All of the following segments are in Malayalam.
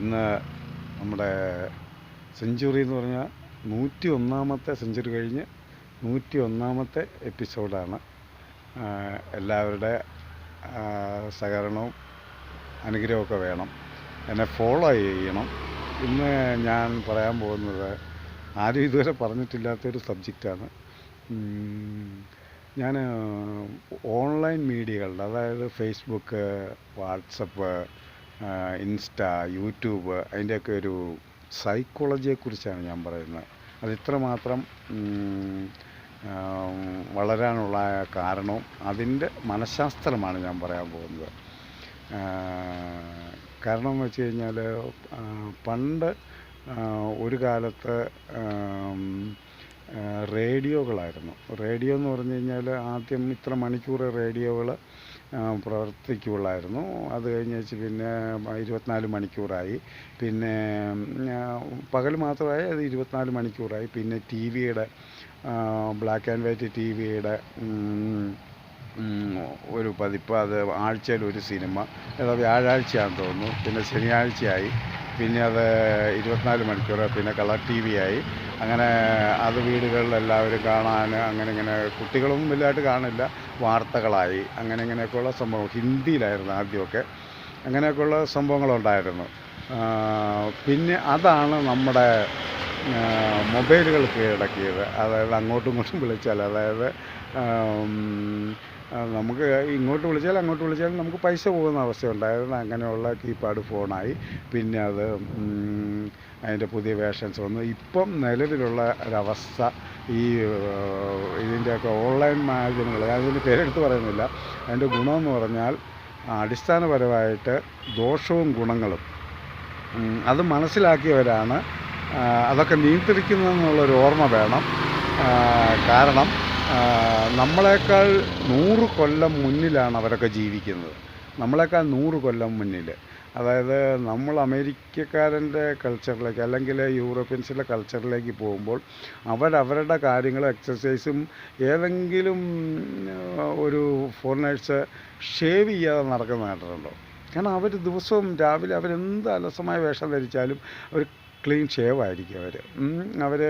ഇന്ന് നമ്മുടെ സെഞ്ചുറി എന്ന് പറഞ്ഞാൽ 101ാമത്തെ സെഞ്ചുറി കഴിഞ്ഞ് 101ാമത്തെ എപ്പിസോഡാണ്. എല്ലാവരുടെ സഹകരണവും അനുഗ്രഹമൊക്കെ വേണം. എന്നെ ഫോളോ ചെയ്യണം. ഇന്ന് ഞാൻ പറയാൻ പോകുന്നത് ആരും ഇതുവരെ പറഞ്ഞിട്ടില്ലാത്തൊരു സബ്ജക്റ്റാണ്. ഞാൻ ഓൺലൈൻ മീഡിയകളുടെ, അതായത് ഫേസ്ബുക്ക്, വാട്സപ്പ്, ഇൻസ്റ്റ, യൂട്യൂബ്, അതിൻ്റെയൊക്കെ ഒരു സൈക്കോളജിയെക്കുറിച്ചാണ് ഞാൻ പറയുന്നത്. അതിത്രമാത്രം വളരാനുള്ള കാരണവും അതിൻ്റെ മനഃശാസ്ത്രമാണ് ഞാൻ പറയാൻ പോകുന്നത്. കാരണം എന്ന് വെച്ച് കഴിഞ്ഞാൽ, പണ്ട് ഒരു കാലത്ത് റേഡിയോകളായിരുന്നു. റേഡിയോ എന്ന് പറഞ്ഞു കഴിഞ്ഞാൽ ആദ്യം ഇത്ര മണിക്കൂർ റേഡിയോകൾ പ്രവർത്തിക്കുള്ളായിരുന്നു. അത് കഴിഞ്ഞ് വെച്ച് പിന്നെ 24 മണിക്കൂറായി. പിന്നെ പകൽ മാത്രമായി, അത് 24 മണിക്കൂറായി. പിന്നെ ടി വിയുടെ, ബ്ലാക്ക് ആൻഡ് വൈറ്റ് ടി വിയുടെ ഒരു പതിപ്പ്, അത് ആഴ്ചയിൽ ഒരു സിനിമ, അത് വ്യാഴാഴ്ചയാണെന്ന് തോന്നുന്നു. പിന്നെ ശനിയാഴ്ചയായി. പിന്നെ അത് 24 മണിക്കൂർ. പിന്നെ കളർ ടി വി ആയി. അങ്ങനെ അത് വീടുകളിൽ എല്ലാവരും കാണാൻ, അങ്ങനെ ഇങ്ങനെ കുട്ടികളൊന്നും വലുതായിട്ട് കാണില്ല, വാർത്തകളായി. അങ്ങനെ ഇങ്ങനെയൊക്കെയുള്ള സംഭവം ഹിന്ദിയിലായിരുന്നു ആദ്യമൊക്കെ. അങ്ങനെയൊക്കെയുള്ള സംഭവങ്ങളുണ്ടായിരുന്നു. പിന്നെ അതാണ് നമ്മുടെ മൊബൈലുകൾ കീഴടക്കിയത്. അതായത് അങ്ങോട്ടും ഇങ്ങോട്ടും വിളിച്ചാൽ, അതായത് നമുക്ക് ഇങ്ങോട്ട് വിളിച്ചാലും നമുക്ക് പൈസ പോകുന്ന അവസ്ഥയുണ്ടായിരുന്നു. അങ്ങനെയുള്ള കീപാഡ് ഫോണായി. പിന്നെ അത് അതിൻ്റെ പുതിയ വേർഷൻസ് വന്നു. ഇപ്പം നിലവിലുള്ള ഒരവസ്ഥ, ഇതിൻ്റെയൊക്കെ ഓൺലൈൻ മാധ്യമങ്ങൾ, അതിൻ്റെ പേരെടുത്ത് പറയുന്നില്ല, അതിൻ്റെ ഗുണമെന്ന് പറഞ്ഞാൽ അടിസ്ഥാനപരമായിട്ട് ദോഷവും ഗുണങ്ങളും അത് മനസ്സിലാക്കിയവരാണ് അതൊക്കെ നിയന്ത്രിക്കുന്നതെന്നുള്ളൊരു ഓർമ്മ വേണം. കാരണം നമ്മളെക്കാൾ 100 കൊല്ലം മുന്നിലാണ് അവരൊക്കെ ജീവിക്കുന്നത്. നമ്മളെക്കാൾ 100 കൊല്ലം മുന്നിൽ. അതായത് നമ്മൾ അമേരിക്കക്കാരൻ്റെ കൾച്ചറിലേക്ക്, അല്ലെങ്കിൽ യൂറോപ്യൻസിൻ്റെ കൾച്ചറിലേക്ക് പോകുമ്പോൾ അവരവരുടെ കാര്യങ്ങളും എക്സസൈസും, ഏതെങ്കിലും ഒരു ഫോറിനേഴ്സ് ഷേവ് ചെയ്യാതെ നടക്കുന്ന കണ്ടിട്ടുണ്ടോ? കാരണം അവർ ദിവസവും രാവിലെ അവരെന്ത് അലസമായ വേഷം ധരിച്ചാലും അവർ ക്ലീൻ ഷേവായിരിക്കും. അവർ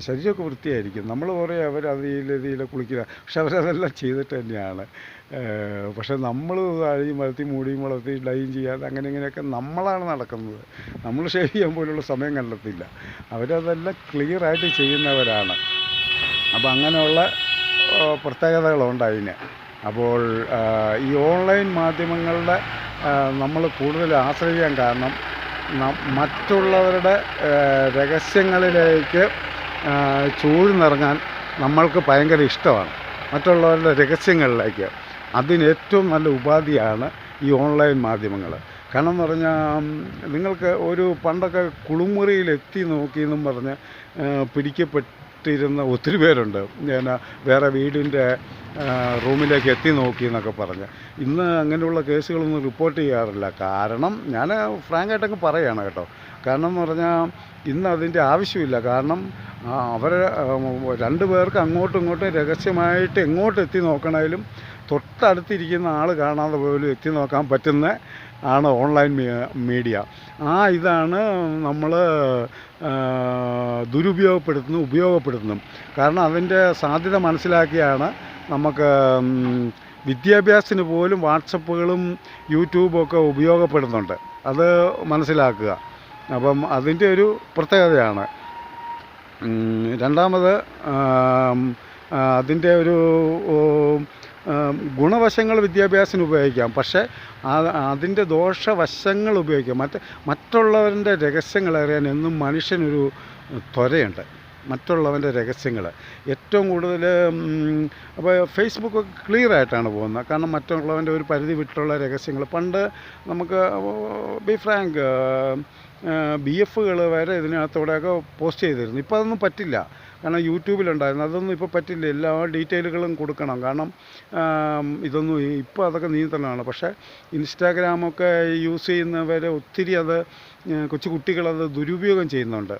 ശരീരമൊക്കെ വൃത്തിയായിരിക്കും. നമ്മൾ പറയും അവർ അതിലെ കുളിക്കുക, പക്ഷെ അവരതെല്ലാം ചെയ്തിട്ട് തന്നെയാണ്. പക്ഷെ നമ്മൾ അഴിയും വളർത്തി മൂടിയും വളർത്തി ഡൈയും ചെയ്യാതെ അങ്ങനെ ഇങ്ങനെയൊക്കെ നമ്മളാണ് നടക്കുന്നത്. നമ്മൾ ഷേവ് ചെയ്യാൻ പോലുള്ള സമയം കണ്ടെത്തില്ല. അവരതെല്ലാം ക്ലിയറായിട്ട് ചെയ്യുന്നവരാണ്. അപ്പോൾ അങ്ങനെയുള്ള പ്രത്യേകതകളുണ്ട് അതിന്. അപ്പോൾ ഈ ഓൺലൈൻ മാധ്യമങ്ങളുടെ നമ്മൾ കൂടുതൽ ആശ്രയിക്കാൻ കാരണം, മറ്റുള്ളവരുടെ രഹസ്യങ്ങളിലേക്ക് ചൂഴ്ന്നിറങ്ങാൻ നമ്മൾക്ക് ഭയങ്കര ഇഷ്ടമാണ്. മറ്റുള്ളവരുടെ രഹസ്യങ്ങളിലേക്ക് അതിനേറ്റവും നല്ല ഉപാധിയാണ് ഈ ഓൺലൈൻ മാധ്യമങ്ങൾ. കാരണം എന്ന് പറഞ്ഞാൽ, നിങ്ങൾക്ക് ഒരു പണ്ടൊക്കെ കുളിമുറിയിലെത്തി നോക്കിയെന്നും പറഞ്ഞ് പിടിക്കപ്പെട്ടിരുന്ന ഒത്തിരി പേരുണ്ട്. വേറെ വീടിൻ്റെ റൂമിലേക്ക് എത്തി നോക്കി എന്നൊക്കെ പറഞ്ഞ്. ഇന്ന് അങ്ങനെയുള്ള കേസുകളൊന്നും റിപ്പോർട്ട് ചെയ്യാറില്ല. കാരണം ഞാൻ ഫ്രാങ്കായിട്ടങ്ങ് പറയുകയാണ് കേട്ടോ. കാരണം എന്ന് പറഞ്ഞാൽ ഇന്ന് അതിൻ്റെ ആവശ്യമില്ല. കാരണം അവർ 2 പേർക്ക് അങ്ങോട്ടും ഇങ്ങോട്ടും രഹസ്യമായിട്ട് എങ്ങോട്ട് എത്തി നോക്കണമെങ്കിലും തൊട്ടടുത്തിരിക്കുന്ന ആൾ കാണാതെ പോലും എത്തി നോക്കാൻ പറ്റുന്ന ആണ് ഓൺലൈൻ മീഡിയ. ഇതാണ് നമ്മൾ ഉപയോഗപ്പെടുത്തുന്നു. കാരണം അതിൻ്റെ സാധ്യത മനസ്സിലാക്കിയാണ് നമുക്ക് വിദ്യാഭ്യാസത്തിന് പോലും വാട്സപ്പുകളും യൂട്യൂബൊക്കെ ഉപയോഗപ്പെടുന്നുണ്ട്. അത് മനസ്സിലാക്കുക. അപ്പം അതിൻ്റെ ഒരു പ്രത്യേകതയാണ്. രണ്ടാമത്, അതിൻ്റെ ഒരു ഗുണവശങ്ങൾ വിദ്യാഭ്യാസത്തിന് ഉപയോഗിക്കാം, പക്ഷേ അതിൻ്റെ ദോഷവശങ്ങൾ ഉപയോഗിക്കാം. മറ്റുള്ളവരുടെ രഹസ്യങ്ങൾ അറിയാൻ എന്നും മനുഷ്യനൊരു ത്വരയുണ്ട്. മറ്റുള്ളവൻ്റെ രഹസ്യങ്ങൾ ഏറ്റവും കൂടുതൽ. അപ്പോൾ ഫേസ്ബുക്കൊക്കെ ക്ലിയറായിട്ടാണ് പോകുന്നത്. കാരണം മറ്റുള്ളവൻ്റെ ഒരു പരിധി വിട്ടുള്ള രഹസ്യങ്ങൾ, പണ്ട് നമുക്ക് ബി ഫ്രാങ്ക് BFകൾ വരെ ഇതിനകത്തൂടെയൊക്കെ പോസ്റ്റ് ചെയ്തിരുന്നു. ഇപ്പോൾ അതൊന്നും പറ്റില്ല. കാരണം യൂട്യൂബിലുണ്ടായിരുന്നു. അതൊന്നും ഇപ്പോൾ പറ്റില്ല. എല്ലാ ഡീറ്റെയിലുകളും കൊടുക്കണം. കാരണം ഇതൊന്നും ഇപ്പോൾ അതൊക്കെ നിയന്ത്രണമാണ്. പക്ഷേ ഇൻസ്റ്റാഗ്രാമൊക്കെ യൂസ് ചെയ്യുന്നവർ ഒത്തിരി കൊച്ചു കുട്ടികളത് ദുരുപയോഗം ചെയ്യുന്നുണ്ട്.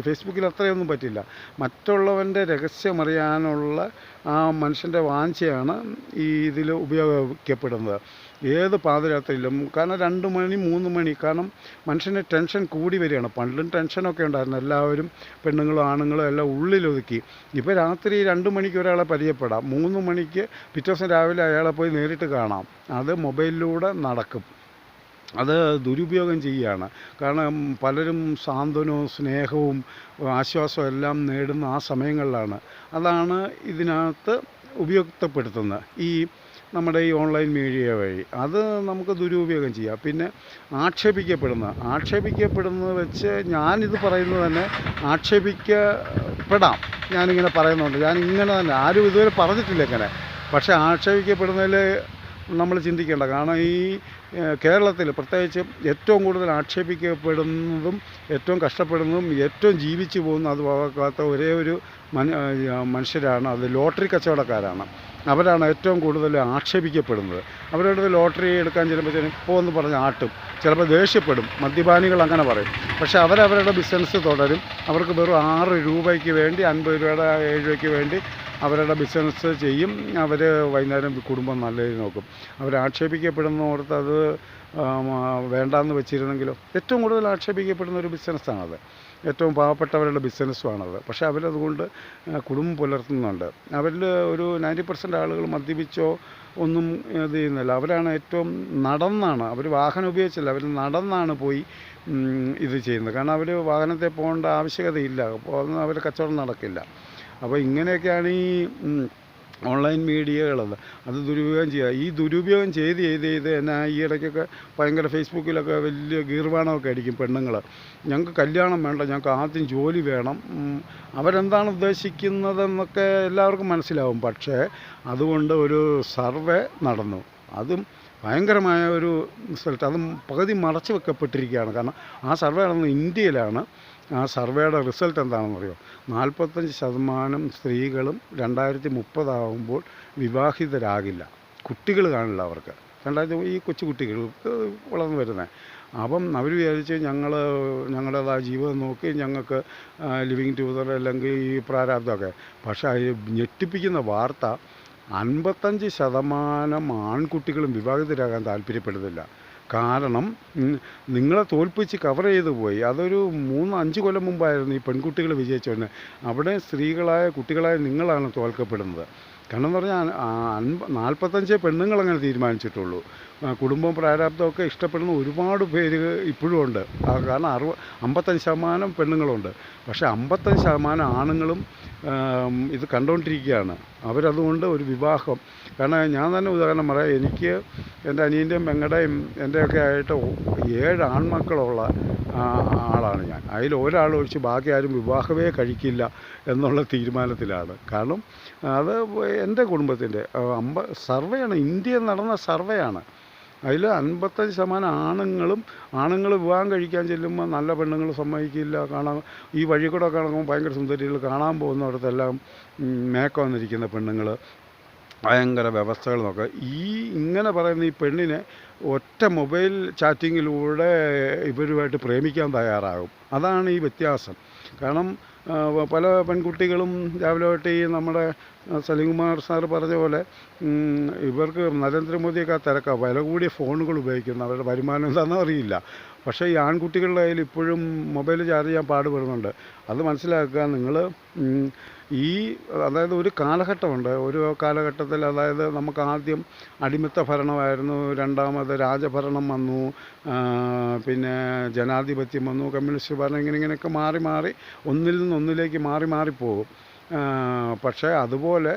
ഫേസ്ബുക്കിൽ അത്രയൊന്നും പറ്റില്ല. മറ്റുള്ളവൻ്റെ രഹസ്യമറിയാനുള്ള ആ മനുഷ്യൻ്റെ വാഞ്ചയാണ് ഇതിൽ ഉപയോഗിക്കപ്പെടുന്നത്. ഏത് പാതിരാത്രിയിലും. കാരണം 2 മണി 3 മണി, കാരണം മനുഷ്യന് ടെൻഷൻ കൂടി വരികയാണ്. പണ്ടും ടെൻഷനൊക്കെ ഉണ്ടായിരുന്നു, എല്ലാവരും പെണ്ണുങ്ങളും ആണുങ്ങളും എല്ലാം ഉള്ളിലൊതുക്കി. ഇപ്പോൾ രാത്രി 2 മണിക്ക് ഒരാളെ പരിചയപ്പെടാം, 3 മണിക്ക് പിറ്റേ ദിവസം രാവിലെ അയാളെ പോയി നേരിട്ട് കാണാം. അത് മൊബൈലിലൂടെ നടക്കും. അത് ദുരുപയോഗം ചെയ്യുകയാണ്. കാരണം പലരും സാന്ത്വനവും സ്നേഹവും ആശ്വാസവും എല്ലാം നേടുന്ന ആ സമയങ്ങളിലാണ്. അതാണ് ഇതിനകത്ത് ഉപയുക്തപ്പെടുത്തുന്നത് ഈ നമ്മുടെ ഈ ഓൺലൈൻ മീഡിയ വഴി. അത് നമുക്ക് ദുരുപയോഗം ചെയ്യാം. പിന്നെ ആക്ഷേപിക്കപ്പെടുന്നത് വെച്ച് ഞാനിത് പറയുന്നത് തന്നെ ആക്ഷേപിക്കപ്പെടാം. ഞാനിങ്ങനെ പറയുന്നുണ്ട്, ഞാനിങ്ങനെ തന്നെ, ആരും ഇതുവരെ പറഞ്ഞിട്ടില്ല ഇങ്ങനെ. പക്ഷേ ആക്ഷേപിക്കപ്പെടുന്നതിൽ നമ്മൾ ചിന്തിക്കേണ്ട. കാരണം ഈ കേരളത്തിൽ പ്രത്യേകിച്ച് ഏറ്റവും കൂടുതൽ ആക്ഷേപിക്കപ്പെടുന്നതും ഏറ്റവും കഷ്ടപ്പെടുന്നതും ഏറ്റവും ജീവിച്ചു പോകുന്ന അത് പോകാത്ത ഒരേ ഒരു മനുഷ്യരാണ്, അത് ലോട്ടറി കച്ചവടക്കാരാണ്. അവരാണ് ഏറ്റവും കൂടുതൽ ആക്ഷേപിക്കപ്പെടുന്നത്. അവരോട് ലോട്ടറി എടുക്കാൻ ചെല്ലുമ്പോഴത്തേനും ഇപ്പോൾ എന്ന് പറഞ്ഞ് ആട്ടും, ചിലപ്പോൾ ദേഷ്യപ്പെടും, മദ്യപാനികൾ അങ്ങനെ പറയും. പക്ഷേ അവരവരുടെ ബിസിനസ് തുടരും. അവർക്ക് വെറും 6 രൂപയ്ക്ക് വേണ്ടി 50 രൂപയുടെ 7 രൂപയ്ക്ക് വേണ്ടി അവരുടെ ബിസിനസ് ചെയ്യും. അവർ വൈകുന്നേരം കുടുംബം നല്ലതിന് നോക്കും. അവർ ആക്ഷേപിക്കപ്പെടുന്നോടത്ത് അത് വേണ്ടാന്ന് വെച്ചിരുന്നെങ്കിലോ. ഏറ്റവും കൂടുതൽ ആക്ഷേപിക്കപ്പെടുന്ന ഒരു ബിസിനസ്സാണത്, ഏറ്റവും പാവപ്പെട്ടവരുടെ ബിസിനസ്സുമാണത്. പക്ഷേ അവരതുകൊണ്ട് കുടുംബം പുലർത്തുന്നുണ്ട്. അവരിൽ ഒരു 90% ആളുകൾ മദ്യപിച്ചോ ഒന്നും ഇത് ചെയ്യുന്നില്ല. അവരാണ് ഏറ്റവും നടന്നാണ്, അവർ വാഹനം ഉപയോഗിച്ചില്ല, അവർ നടന്നാണ് പോയി ഇത് ചെയ്യുന്നത്. കാരണം അവർ വാഹനത്തിൽ പോകേണ്ട ആവശ്യകതയില്ല, അവർ കച്ചവടം നടക്കില്ല. അപ്പോൾ ഇങ്ങനെയൊക്കെയാണ് ഈ ഓൺലൈൻ മീഡിയകളത്. അത് ദുരുപയോഗം ചെയ്യുക. ഈ ദുരുപയോഗം ചെയ്ത് എന്നാ ഈ ഇടയ്ക്കൊക്കെ ഭയങ്കര ഫേസ്ബുക്കിലൊക്കെ വലിയ ഗീർവാണമൊക്കെ അടിക്കും പെണ്ണുങ്ങൾ. ഞങ്ങൾക്ക് കല്യാണം വേണ്ട, ഞങ്ങൾക്ക് ആദ്യം ജോലി വേണം. അവരെന്താണ് ഉദ്ദേശിക്കുന്നതെന്നൊക്കെ എല്ലാവർക്കും മനസ്സിലാവും. പക്ഷേ അതുകൊണ്ട് ഒരു സർവേ നടന്നു, അതും ഭയങ്കരമായ ഒരു റിസൾട്ട്, അതും പകുതി മറച്ചു വെക്കപ്പെട്ടിരിക്കുകയാണ്. കാരണം ആ സർവേ നടന്നത് ഇന്ത്യയിലാണ്. ആ സർവേയുടെ റിസൾട്ട് എന്താണെന്നറിയോ? 45% സ്ത്രീകളും 2030 ആകുമ്പോൾ വിവാഹിതരാകില്ല, കുട്ടികൾ കാണില്ല അവർക്ക്. ഈ കൊച്ചു കുട്ടികൾക്ക് വളർന്നു വരുന്നത്. അപ്പം അവർ വിചാരിച്ച് ഞങ്ങളുടേതായ ജീവിതം നോക്കി ഞങ്ങൾക്ക് ലിവിങ് ടുഗദർ അല്ലെങ്കിൽ ഈ പ്രാരാബ്ദമൊക്കെ. പക്ഷേ ഞെട്ടിപ്പിക്കുന്ന വാർത്ത, 55% ആൺകുട്ടികളും വിവാഹിതരാകാൻ താല്പര്യപ്പെടുന്നില്ല. കാരണം നിങ്ങളെ തോൽപ്പിച്ച് കവർ ചെയ്ത് പോയി. അതൊരു 3-5 കൊല്ലം മുമ്പായിരുന്നു ഈ പെൺകുട്ടികൾ വിജയിച്ചുകൊണ്ട്. അവിടെ സ്ത്രീകളായ കുട്ടികളായ നിങ്ങളാണ് തോൽക്കപ്പെടുന്നത്. കാരണം എന്ന് പറഞ്ഞാൽ 45 പെണ്ണുങ്ങളങ്ങനെ തീരുമാനിച്ചിട്ടുള്ളൂ. കുടുംബം പ്രാരാബ്ദമൊക്കെ ഇഷ്ടപ്പെടുന്ന ഒരുപാട് പേര് ഇപ്പോഴും ഉണ്ട്. കാരണം 55% പെണ്ണുങ്ങളുണ്ട്. പക്ഷേ 55% ആണുങ്ങളും ഇത് കണ്ടുകൊണ്ടിരിക്കുകയാണ്. അവരതുകൊണ്ട് ഒരു വിവാഹം, കാരണം ഞാൻ തന്നെ ഉദാഹരണം പറയാം. എനിക്ക് എൻ്റെ അനിയൻ്റെയും പെങ്ങളുടെയും എൻ്റെയൊക്കെ ആയിട്ട് 7 ആൺമക്കളുള്ള ആളാണ് ഞാൻ. അതിൽ ഒരാൾ ഒഴിച്ച് ബാക്കി ആരും വിവാഹമേ കഴിക്കില്ല എന്നുള്ള തീരുമാനത്തിലാണ്. കാരണം അത് എൻ്റെ കുടുംബത്തിൻ്റെ സർവേയാണ്, ഇന്ത്യയിൽ നടന്ന സർവേയാണ്. അതിൽ 55% ആണുങ്ങൾ വിവാഹം കഴിക്കാൻ ചെല്ലുമ്പോൾ നല്ല പെണ്ണുങ്ങൾ സമ്മതിക്കില്ല. കാണാൻ ഈ വഴി കൂടെ കാണുമ്പോൾ ഭയങ്കര സുന്ദരികൾ, കാണാൻ പോകുന്നിടത്തെല്ലാം മേക്ക വന്നിരിക്കുന്ന പെണ്ണുങ്ങൾ, ഭയങ്കര വ്യവസ്ഥകൾ നോക്കുക. ഇങ്ങനെ പറയുന്ന ഈ പെണ്ണിനെ ഒറ്റ മൊബൈൽ ചാറ്റിങ്ങിലൂടെ ഇവരുമായിട്ട് പ്രേമിക്കാൻ തയ്യാറാകും. അതാണ് ഈ വ്യത്യാസം. കാരണം പല പെൺകുട്ടികളും രാവിലെ തൊട്ട് ഈ നമ്മുടെ സലീംകുമാർ സാറ് പറഞ്ഞ പോലെ ഇവർക്ക് നരേന്ദ്രമോദിയൊക്കെ തിരക്കാണ്, വില കൂടിയ ഫോണുകൾ ഉപയോഗിക്കുന്നു. അവരുടെ വരുമാനം എന്താണെന്ന് അറിയില്ല. പക്ഷേ ഈ ആൺകുട്ടികളുടെ കയ്യിൽ ഇപ്പോഴും മൊബൈൽ ചാർജ് ചെയ്യാൻ പാടുപെടുന്നുണ്ട്. അത് മനസ്സിലാക്കുക നിങ്ങൾ. അതായത് ഒരു കാലഘട്ടമുണ്ട്. ഒരു കാലഘട്ടത്തിൽ അതായത് നമുക്ക് ആദ്യം അടിമത്ത ഭരണമായിരുന്നു, രണ്ടാമത് രാജഭരണം വന്നു, പിന്നെ ജനാധിപത്യം വന്നു, കമ്മ്യൂണിസ്റ്റ് ഭരണം, ഇങ്ങനെയൊക്കെ മാറി ഒന്നിൽ നിന്ന് ഒന്നിലേക്ക് മാറിപ്പോകും. പക്ഷേ അതുപോലെ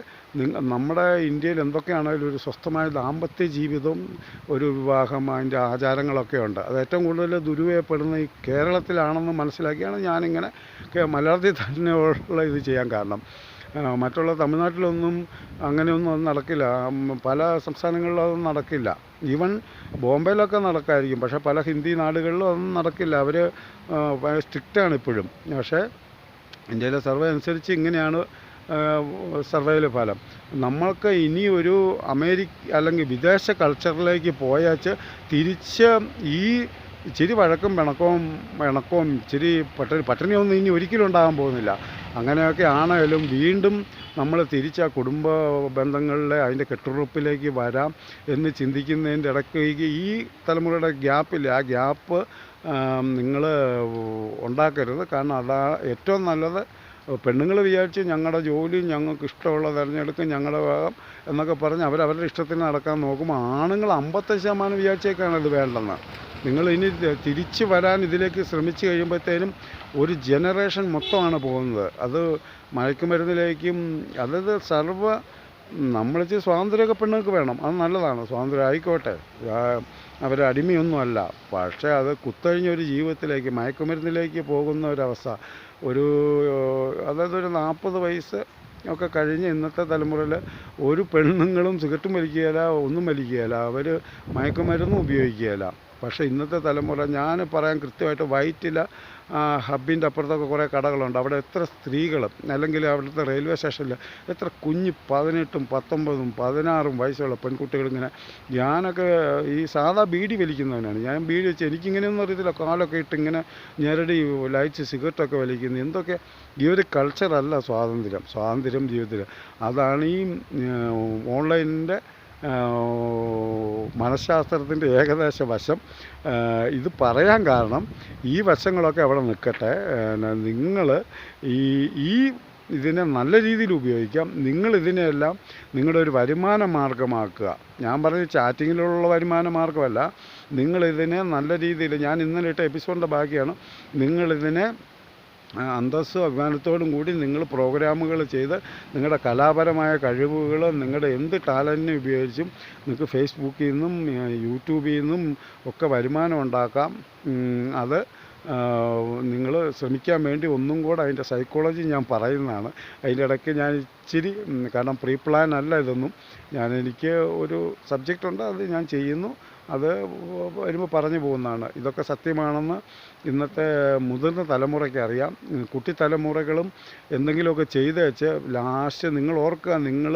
നമ്മുടെ ഇന്ത്യയിൽ എന്തൊക്കെയാണെങ്കിലും ഒരു സ്വസ്ഥമായ ദാമ്പത്യ ജീവിതവും ഒരു വിവാഹം അതിൻ്റെ ആചാരങ്ങളൊക്കെ ഉണ്ട്. അത് ഏറ്റവും കൂടുതൽ ദുരുപയോഗപ്പെടുന്ന ഈ കേരളത്തിലാണെന്ന് മനസ്സിലാക്കിയാണ് ഞാനിങ്ങനെ മലയാളത്തിൽ തന്നെയുള്ള ഇത് ചെയ്യാൻ കാരണം. മറ്റുള്ള തമിഴ്നാട്ടിലൊന്നും അങ്ങനെയൊന്നും അത് നടക്കില്ല, പല സംസ്ഥാനങ്ങളിലും അതൊന്നും നടക്കില്ല. ഈവൻ ബോംബെയിലൊക്കെ നടക്കായിരിക്കും, പക്ഷേ പല ഹിന്ദി നാടുകളിലും അതൊന്നും നടക്കില്ല. അവർ സ്ട്രിക്റ്റാണ് ഇപ്പോഴും. പക്ഷേ ഇന്ത്യയിലെ സർവേ അനുസരിച്ച് ഇങ്ങനെയാണ് സർവേയിലെ ഫലം. നമ്മൾക്ക് ഇനി ഒരു അല്ലെങ്കിൽ വിദേശ കൾച്ചറിലേക്ക് പോയാച്ച് തിരിച്ച് ഈ ഇച്ചിരി വഴക്കും പിണക്കവും ഇച്ചിരി പട്ടിണിയൊന്നും ഇനി ഒരിക്കലും ഉണ്ടാകാൻ പോകുന്നില്ല. അങ്ങനെയൊക്കെ ആണെങ്കിലും വീണ്ടും നമ്മൾ തിരിച്ച് ആ കുടുംബ ബന്ധങ്ങളിലെ അതിൻ്റെ കെട്ടുറപ്പിലേക്ക് വരാം എന്ന് ചിന്തിക്കുന്നതിൻ്റെ ഇടയ്ക്ക് ഈ തലമുറയുടെ ഗ്യാപ്പില്ല, ആ ഗ്യാപ്പ് നിങ്ങൾ ഉണ്ടാക്കരുത്. കാരണം അതാ ഏറ്റവും നല്ലത്. പെണ്ണുങ്ങൾ വിചാരിച്ച് ഞങ്ങളുടെ ജോലി ഞങ്ങൾക്ക് ഇഷ്ടമുള്ള തിരഞ്ഞെടുക്കും, ഞങ്ങളുടെ ഭാഗം എന്നൊക്കെ പറഞ്ഞ് അവരവരുടെ ഇഷ്ടത്തിന് നടക്കാൻ നോക്കുമ്പോൾ ആണുങ്ങൾ 55% വിചാരിച്ചേക്കാണ് ഇത് വേണ്ടെന്ന്. നിങ്ങൾ ഇനി തിരിച്ച് വരാൻ ഇതിലേക്ക് ശ്രമിച്ചു കഴിയുമ്പോഴത്തേനും ഒരു ജനറേഷൻ മൊത്തമാണ് പോകുന്നത്. അത് മയക്കുമരുന്നിലേക്കും, അതായത് നമ്മളിച്ച് സ്വാതന്ത്ര്യമൊക്കെ പെണ്ണുങ്ങൾക്ക് വേണം, അത് നല്ലതാണ്, സ്വാതന്ത്ര്യം ആയിക്കോട്ടെ, അവർ അടിമയൊന്നുമല്ല. പക്ഷേ അത് കുത്തഴിഞ്ഞൊരു ജീവിതത്തിലേക്ക് മയക്കുമരുന്നിലേക്ക് പോകുന്ന ഒരവസ്ഥ, അതായത് ഒരു 40 വയസ്സ് ഒക്കെ കഴിഞ്ഞ് ഇന്നത്തെ തലമുറയിൽ ഒരു പെണ്ണുങ്ങളും സിഗരറ്റും വലിക്കുകയില്ല, ഒന്നും വലിക്കുകയില്ല, അവർ മയക്കുമരുന്നും ഉപയോഗിക്കുകയില്ല. പക്ഷേ ഇന്നത്തെ തലമുറ, ഞാൻ പറയാൻ കൃത്യമായിട്ട്, വൈറ്റില ഹബ്ബിൻ്റെ അപ്പുറത്തൊക്കെ കുറേ കടകളുണ്ട്. അവിടെ എത്ര സ്ത്രീകൾ, അല്ലെങ്കിൽ അവിടുത്തെ റെയിൽവേ സ്റ്റേഷനിൽ എത്ര കുഞ്ഞ് 18, 19, 16 വയസ്സുള്ള പെൺകുട്ടികളിങ്ങനെ, ഞാനൊക്കെ ഈ സാധാ ബീഡി വലിക്കുന്നവനാണ്, ഞാൻ ബീഡി വെച്ച് എനിക്കിങ്ങനെയൊന്നും അറിയത്തില്ല, കാലൊക്കെ ഇട്ട് ഇങ്ങനെ ഞെരടി ലയിച്ച് സിഗരറ്റൊക്കെ വലിക്കുന്നത്. എന്തൊക്കെ ഈ ഒരു കൾച്ചറല്ല സ്വാതന്ത്ര്യം ജീവിതത്തിൽ. അതാണ് ഈ ഓൺലൈനിൻ്റെ മനഃശാസ്ത്രത്തിൻ്റെ ഏകദേശ വശം. ഇത് പറയാൻ കാരണം ഈ വശങ്ങളൊക്കെ അവിടെ നിൽക്കട്ടെ. നിങ്ങൾ ഈ ഇതിനെ നല്ല രീതിയിൽ ഉപയോഗിക്കാം. നിങ്ങളിതിനെയെല്ലാം നിങ്ങളുടെ ഒരു വരുമാന മാർഗമാക്കുക. ഞാൻ പറഞ്ഞ ചാറ്റിങ്ങിലുള്ള വരുമാന മാർഗമല്ല, നിങ്ങളിതിനെ നല്ല രീതിയിൽ, ഞാൻ ഇന്നലെ ഇട്ട എപ്പിസോഡിൻ്റെ ബാക്കിയാണ്, നിങ്ങളിതിനെ അന്തസ്സും അഭിമാനത്തോടും കൂടി നിങ്ങൾ പ്രോഗ്രാമുകൾ ചെയ്ത് നിങ്ങളുടെ കലാപരമായ കഴിവുകൾ, നിങ്ങളുടെ എന്ത് ടാലൻറ്റിനെ ഉപയോഗിച്ചും നിങ്ങൾക്ക് ഫേസ്ബുക്കിൽ നിന്നും യൂട്യൂബിൽ നിന്നും ഒക്കെ വരുമാനം ഉണ്ടാക്കാം. അത് നിങ്ങൾ ശ്രമിക്കാൻ വേണ്ടി ഒന്നും കൂടെ അതിൻ്റെ സൈക്കോളജി ഞാൻ പറയുന്നതാണ്. അതിൻ്റെ ഇടയ്ക്ക് ഞാൻ ഇച്ചിരി, കാരണം പ്രീ പ്ലാൻ അല്ല ഇതൊന്നും, എനിക്ക് ഒരു സബ്ജക്റ്റ് ഉണ്ട്, അത് ഞാൻ ചെയ്യുന്നു, അത് വരുമ്പോൾ പറഞ്ഞു പോകുന്നതാണ്. ഇതൊക്കെ സത്യമാണെന്ന് ഇന്നത്തെ മുതിർന്ന തലമുറയ്ക്ക് അറിയാം. കുട്ടി തലമുറകളും എന്തെങ്കിലുമൊക്കെ ചെയ്ത് വെച്ച് ലാസ്റ്റ് നിങ്ങൾ ഓർക്കുക, നിങ്ങൾ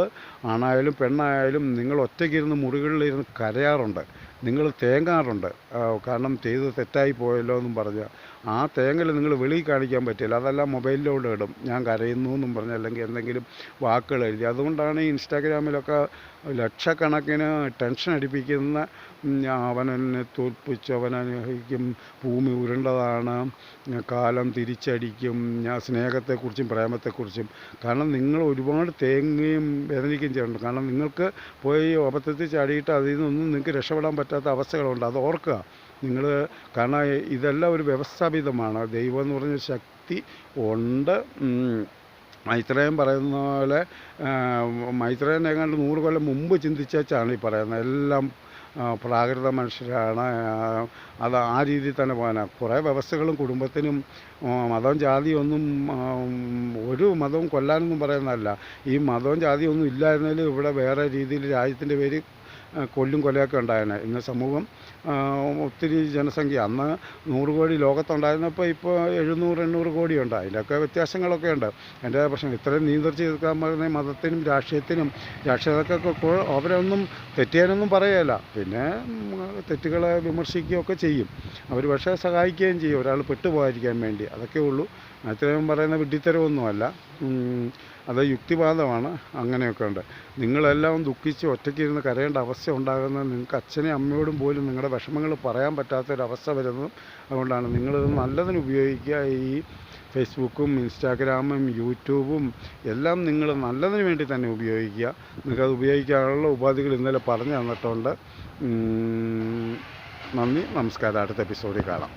ആണായാലും പെണ്ണായാലും നിങ്ങൾ ഒറ്റയ്ക്കിരുന്ന് മുറികളിലിരുന്ന് കരയാറുണ്ട്, നിങ്ങൾ തേങ്ങാറുണ്ട്. കാരണം ചെയ്ത് തെറ്റായി പോയല്ലോ എന്നും പറഞ്ഞാൽ ആ തേങ്ങൽ നിങ്ങൾ വെളിയിൽ കാണിക്കാൻ പറ്റില്ല, അതെല്ലാം മൊബൈലിലൂടെ ഇടും, ഞാൻ കരയുന്നു എന്നും പറഞ്ഞ്, അല്ലെങ്കിൽ എന്തെങ്കിലും വാക്കുകൾ എഴുതി. അതുകൊണ്ടാണ് ഈ ഇൻസ്റ്റാഗ്രാമിലൊക്കെ ലക്ഷക്കണക്കിന് ടെൻഷൻ അടിപ്പിക്കുന്ന, അവനെന്നെ തോൽപ്പിച്ചു, അവനഹിക്കും, ഭൂമി ഉരുണ്ടതാണ്, കാലം തിരിച്ചടിക്കും, ഞാൻ സ്നേഹത്തെക്കുറിച്ചും പ്രേമത്തെക്കുറിച്ചും. കാരണം നിങ്ങൾ ഒരുപാട് തേങ്ങയും വേദനിക്കുകയും ചെയ്യുന്നുണ്ട്. കാരണം നിങ്ങൾക്ക് പോയി അബദ്ധത്തിൽ ചാടിയിട്ട് അതിൽ നിന്നൊന്നും നിങ്ങൾക്ക് രക്ഷപ്പെടാൻ പറ്റാത്ത അവസ്ഥകളുണ്ട്, അത് ഓർക്കുക നിങ്ങൾ. കാരണം ഇതെല്ലാം ഒരു വ്യവസ്ഥാപിതമാണ്. ദൈവം എന്ന് പറഞ്ഞ ശക്തി ഉണ്ട്. മൈത്രേയൻ പറയുന്ന പോലെ, മൈത്രേയൻ ഏതാണ്ട് 100 കൊല്ലം മുമ്പ് ചിന്തിച്ചാണ് ഈ പറയുന്നത്. എല്ലാം പ്രാകൃത മനുഷ്യരാണ്, അത് ആ രീതിയിൽ തന്നെ പോകാനാണ്. കുറേ വ്യവസ്ഥകളും കുടുംബത്തിനും മതവും ജാതിയൊന്നും, ഒരു മതവും കൊല്ലാനൊന്നും പറയുന്നതല്ല. ഈ മതവും ജാതിയൊന്നും ഇല്ലായിരുന്നെങ്കിൽ ഇവിടെ വേറെ രീതിയിൽ രാജ്യത്തിൻ്റെ പേര് കൊലയൊക്കെ ഉണ്ടായേനെ. ഇന്ന് സമൂഹം ഒത്തിരി ജനസംഖ്യ, അന്ന് 100 കോടി ലോകത്തുണ്ടായിരുന്നപ്പോൾ ഇപ്പോൾ 700-800 കോടിയുണ്ട്. അതിൻ്റെയൊക്കെ വ്യത്യാസങ്ങളൊക്കെ ഉണ്ട്. എൻ്റെ പ്രശ്നം ഇത്രയും നിയന്ത്രിച്ച് തീർക്കാൻ പറയുന്ന മതത്തിനും രാഷ്ട്രീയക്കാർക്കൊക്കെ അവരൊന്നും തെറ്റിയാനൊന്നും പറയുകയില്ല. പിന്നെ തെറ്റുകളെ വിമർശിക്കുകയൊക്കെ ചെയ്യും അവർ, പക്ഷേ സഹായിക്കുകയും ചെയ്യും ഒരാൾ പെട്ടുപോകാതിരിക്കാൻ വേണ്ടി. അതൊക്കെ ഉള്ളൂ. ഇത്രയും പറയുന്ന വിഡ്ഢിത്തരമൊന്നുമല്ല, അത് യുക്തിവാദമാണ്. അങ്ങനെയൊക്കെ ഉണ്ട്. നിങ്ങളെല്ലാം ദുഃഖിച്ച് ഒറ്റയ്ക്കിരുന്ന് കരയേണ്ട അവസ്ഥ ഉണ്ടാകുന്നത് നിങ്ങൾക്ക് അച്ഛനെയും അമ്മയോടും പോലും നിങ്ങളുടെ വിഷമങ്ങൾ പറയാൻ പറ്റാത്തൊരവസ്ഥ വരുന്നതും അതുകൊണ്ടാണ്. നിങ്ങളിത് നല്ലതിന് ഉപയോഗിക്കുക. ഈ ഫേസ്ബുക്കും ഇൻസ്റ്റാഗ്രാമും യൂട്യൂബും എല്ലാം നിങ്ങൾ നല്ലതിന് വേണ്ടി തന്നെ ഉപയോഗിക്കുക. നിങ്ങൾക്കത് ഉപയോഗിക്കാനുള്ള ഉപാധികൾ ഇന്നലെ പറഞ്ഞു തന്നിട്ടുണ്ട്. നന്ദി, നമസ്കാരം. അടുത്ത എപ്പിസോഡിൽ കാണാം.